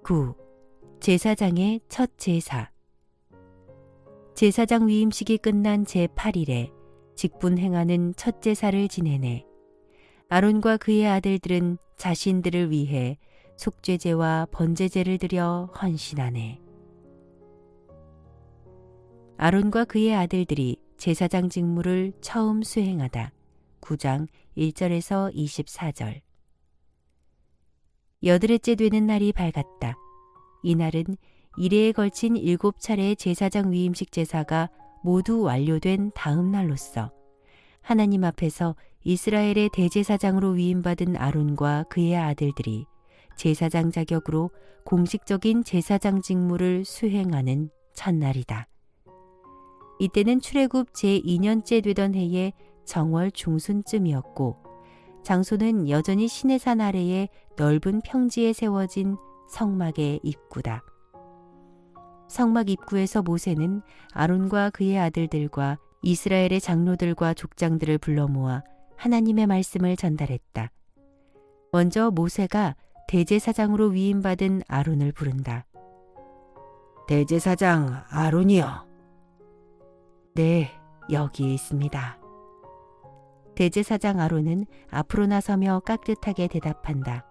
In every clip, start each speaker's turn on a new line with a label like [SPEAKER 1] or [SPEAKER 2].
[SPEAKER 1] 9. 제사장의 첫 제사. 제사장 위임식이 끝난 제8일에 직분 행하는 첫 제사를 지내네. 아론과 그의 아들들은 자신들을 위해 속죄제와 번제제를 드려 헌신하네. 아론과 그의 아들들이 제사장 직무를 처음 수행하다. 9장 1절에서 24절. 여드렛째 되는 날이 밝았다. 이날은 이래에 걸친 7차례의 제사장 위임식 제사가 모두 완료된 다음 날로서 하나님 앞에서 이스라엘의 대제사장으로 위임받은 아론과 그의 아들들이 제사장 자격으로 공식적인 제사장 직무를 수행하는 첫날이다. 이때는 출애굽 제2년째 되던 해의 정월 중순쯤이었고 장소는 여전히 시내산 아래의 넓은 평지에 세워진 성막의 입구다. 성막 입구에서 모세는 아론과 그의 아들들과 이스라엘의 장로들과 족장들을 불러 모아 하나님의 말씀을 전달했다. 먼저 모세가 대제사장으로 위임받은 아론을 부른다. 대제사장 아론이여. 네, 여기에 있습니다. 대제사장 아론은 앞으로 나서며 깍듯하게 대답한다.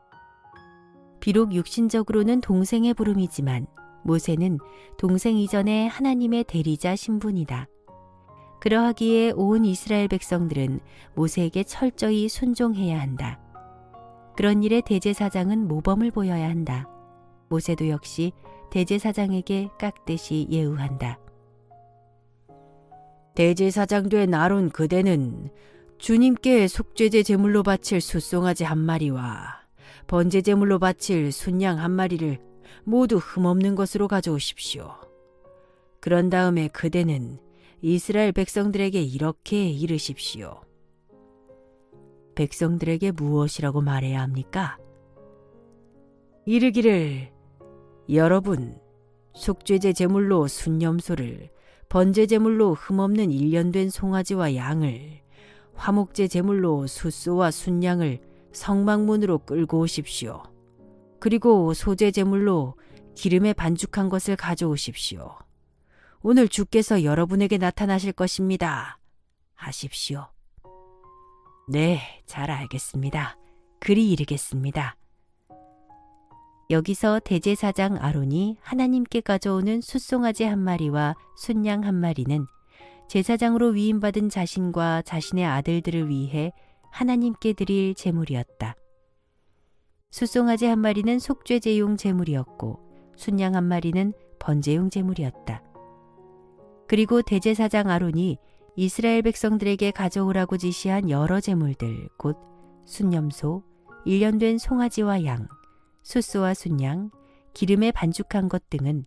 [SPEAKER 1] 비록 육신적으로는 동생의 부름이지만 모세는 동생 이전에 하나님의 대리자 신분이다. 그러하기에 온 이스라엘 백성들은 모세에게 철저히 순종해야 한다. 그런 일에 대제사장은 모범을 보여야 한다. 모세도 역시 대제사장에게 깍듯이 예우한다. 대제사장 된 아론 그대는 주님께 속죄제 제물로 바칠 숫송아지 한 마리와 번제 제물로 바칠 순양 한 마리를 모두 흠없는 것으로 가져오십시오. 그런 다음에 그대는 이스라엘 백성들에게 이렇게 이르십시오. 백성들에게 무엇이라고 말해야 합니까? 이르기를 여러분 속죄제 제물로 순염소를 번제 제물로 흠없는 1년 된 송아지와 양을 화목제 제물로 숫소와 순양을 성막문으로 끌고 오십시오. 그리고 소제 제물로 기름에 반죽한 것을 가져오십시오. 오늘 주께서 여러분에게 나타나실 것입니다. 하십시오. 네, 잘 알겠습니다. 그리 이르겠습니다. 여기서 대제사장 아론이 하나님께 가져오는 숫송아지 한 마리와 순양 한 마리는 제사장으로 위임받은 자신과 자신의 아들들을 위해 하나님께 드릴 제물이었다. 숫송아지 한 마리는 속죄제용 제물이었고 순양 한 마리는 번제용 제물이었다. 그리고 대제사장 아론이 이스라엘 백성들에게 가져오라고 지시한 여러 제물들, 곧 순염소, 1년 된 송아지와 양, 숫소와 순양, 기름에 반죽한 것 등은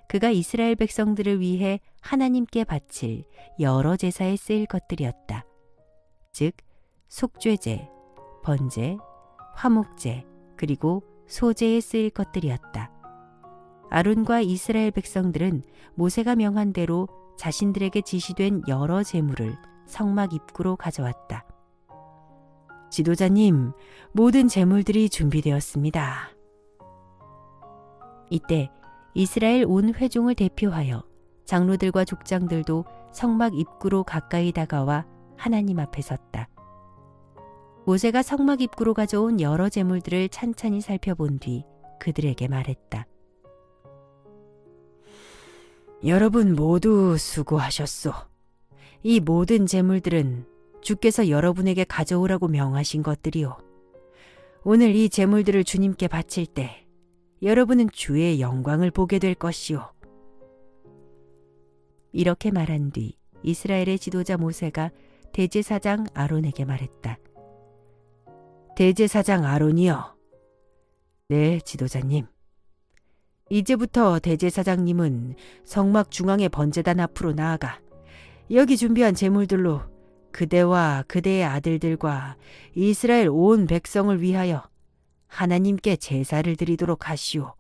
[SPEAKER 1] 그가 이스라엘 백성들을 위해 하나님께 바칠 여러 제사에 쓰일 것들이었다. 즉 속죄제, 번제, 화목제, 그리고 소제에 쓰일 것들이었다. 아론과 이스라엘 백성들은 모세가 명한 대로 자신들에게 지시된 여러 제물을 성막 입구로 가져왔다. 지도자님, 모든 제물들이 준비되었습니다. 이때 이스라엘 온 회중을 대표하여 장로들과 족장들도 성막 입구로 가까이 다가와 하나님 앞에 섰다. 모세가 성막 입구로 가져온 여러 제물들을 찬찬히 살펴본 뒤 그들에게 말했다. 여러분 모두 수고하셨소. 이 모든 제물들은 주께서 여러분에게 가져오라고 명하신 것들이요. 오늘 이 제물들을 주님께 바칠 때 여러분은 주의 영광을 보게 될 것이요. 이렇게 말한 뒤 이스라엘의 지도자 모세가 대제사장 아론에게 말했다. 대제사장 아론이여. 네, 지도자님. 이제부터 대제사장님은 성막 중앙의 번제단 앞으로 나아가 여기 준비한 제물들로 그대와 그대의 아들들과 이스라엘 온 백성을 위하여 하나님께 제사를 드리도록 하시오.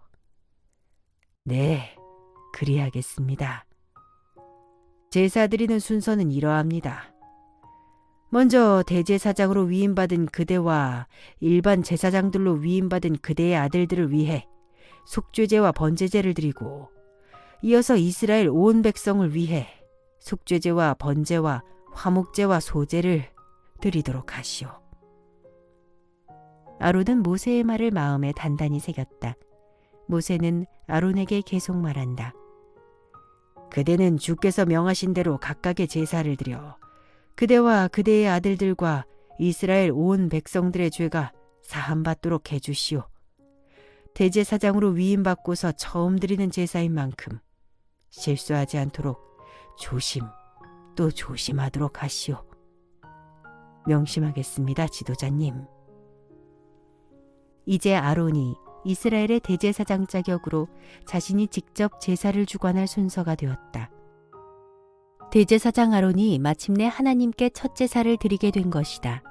[SPEAKER 1] 네, 그리하겠습니다. 제사 드리는 순서는 이러합니다. 먼저 대제사장으로 위임받은 그대와 일반 제사장들로 위임받은 그대의 아들들을 위해 속죄제와 번제제를 드리고 이어서 이스라엘 온 백성을 위해 속죄제와 번제와 화목제와 소제를 드리도록 하시오. 아론은 모세의 말을 마음에 단단히 새겼다. 모세는 아론에게 계속 말한다. 그대는 주께서 명하신 대로 각각의 제사를 드려 그대와 그대의 아들들과 이스라엘 온 백성들의 죄가 사함받도록 해주시오. 대제사장으로 위임받고서 처음 드리는 제사인 만큼 실수하지 않도록 조심 또 조심하도록 하시오. 명심하겠습니다, 지도자님. 이제 아론이 이스라엘의 대제사장 자격으로 자신이 직접 제사를 주관할 순서가 되었다. 대제사장 아론이 마침내 하나님께 첫 제사를 드리게 된 것이다.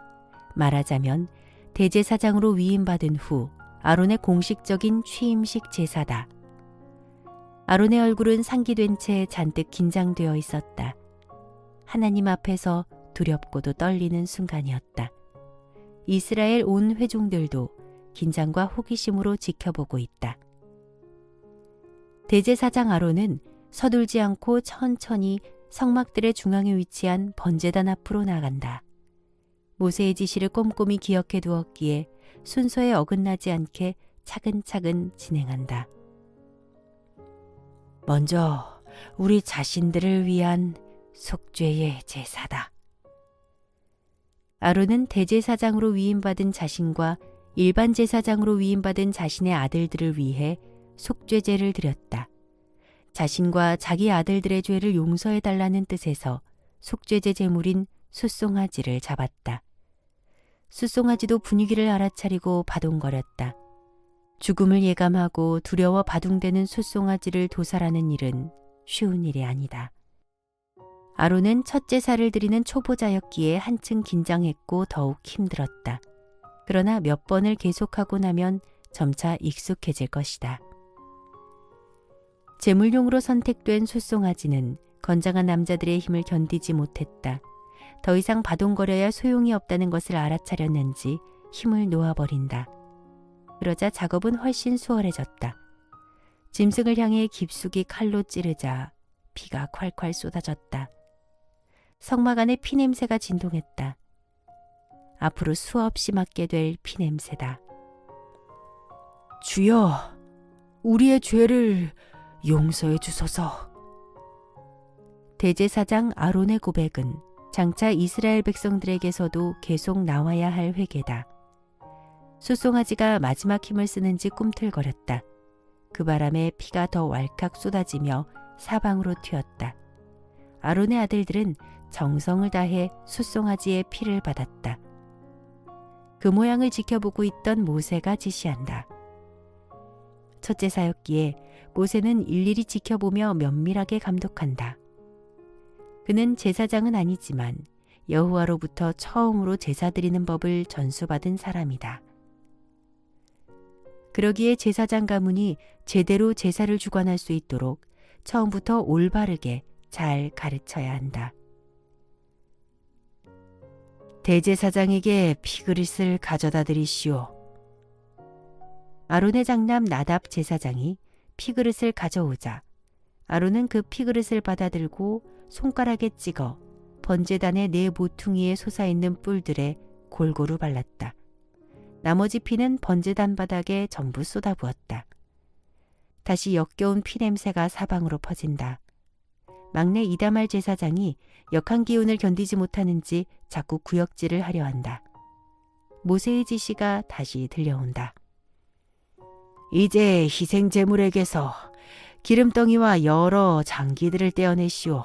[SPEAKER 1] 말하자면 대제사장으로 위임받은 후 아론의 공식적인 취임식 제사다. 아론의 얼굴은 상기된 채 잔뜩 긴장되어 있었다. 하나님 앞에서 두렵고도 떨리는 순간이었다. 이스라엘 온 회중들도 긴장과 호기심으로 지켜보고 있다. 대제사장 아론은 서둘지 않고 천천히 성막들의 중앙에 위치한 번제단 앞으로 나간다. 모세의 지시를 꼼꼼히 기억해 두었기에 순서에 어긋나지 않게 차근차근 진행한다. 먼저 우리 자신들을 위한 속죄의 제사다. 아론은 대제사장으로 위임받은 자신과 일반 제사장으로 위임받은 자신의 아들들을 위해 속죄제를 드렸다. 자신과 자기 아들들의 죄를 용서해달라는 뜻에서 속죄제 제물인 숫송아지를 잡았다. 숫송아지도 분위기를 알아차리고 바동거렸다. 죽음을 예감하고 두려워 바둥대는 숫송아지를 도살하는 일은 쉬운 일이 아니다. 아론은 첫 제사를 드리는 초보자였기에 한층 긴장했고 더욱 힘들었다. 그러나 몇 번을 계속하고 나면 점차 익숙해질 것이다. 제물용으로 선택된 숫송아지는 건장한 남자들의 힘을 견디지 못했다. 더 이상 바동거려야 소용이 없다는 것을 알아차렸는지 힘을 놓아버린다. 그러자 작업은 훨씬 수월해졌다. 짐승을 향해 깊숙이 칼로 찌르자 피가 콸콸 쏟아졌다. 성막 안에 피냄새가 진동했다. 앞으로 수없이 맡게 될 피냄새다. 주여, 우리의 죄를 용서해 주소서. 대제사장 아론의 고백은 장차 이스라엘 백성들에게서도 계속 나와야 할 회개다. 숫송아지가 마지막 힘을 쓰는지 꿈틀거렸다. 그 바람에 피가 더 왈칵 쏟아지며 사방으로 튀었다. 아론의 아들들은 정성을 다해 숫송아지의 피를 받았다. 그 모양을 지켜보고 있던 모세가 지시한다. 첫 제사였기에 모세는 일일이 지켜보며 면밀하게 감독한다. 그는 제사장은 아니지만 여호와로부터 처음으로 제사 드리는 법을 전수받은 사람이다. 그러기에 제사장 가문이 제대로 제사를 주관할 수 있도록 처음부터 올바르게 잘 가르쳐야 한다. 대제사장에게 피그릇을 가져다 드리시오. 아론의 장남 나답 제사장이 피그릇을 가져오자 아론은 그 피그릇을 받아들고 손가락에 찍어 번제단의 네 모퉁이에 솟아있는 뿔들에 골고루 발랐다. 나머지 피는 번제단 바닥에 전부 쏟아부었다. 다시 역겨운 피냄새가 사방으로 퍼진다. 막내 이다말 제사장이 역한 기운을 견디지 못하는지 자꾸 구역질을 하려 한다. 모세의 지시가 다시 들려온다. 이제 희생 제물에게서 기름덩이와 여러 장기들을 떼어내시오.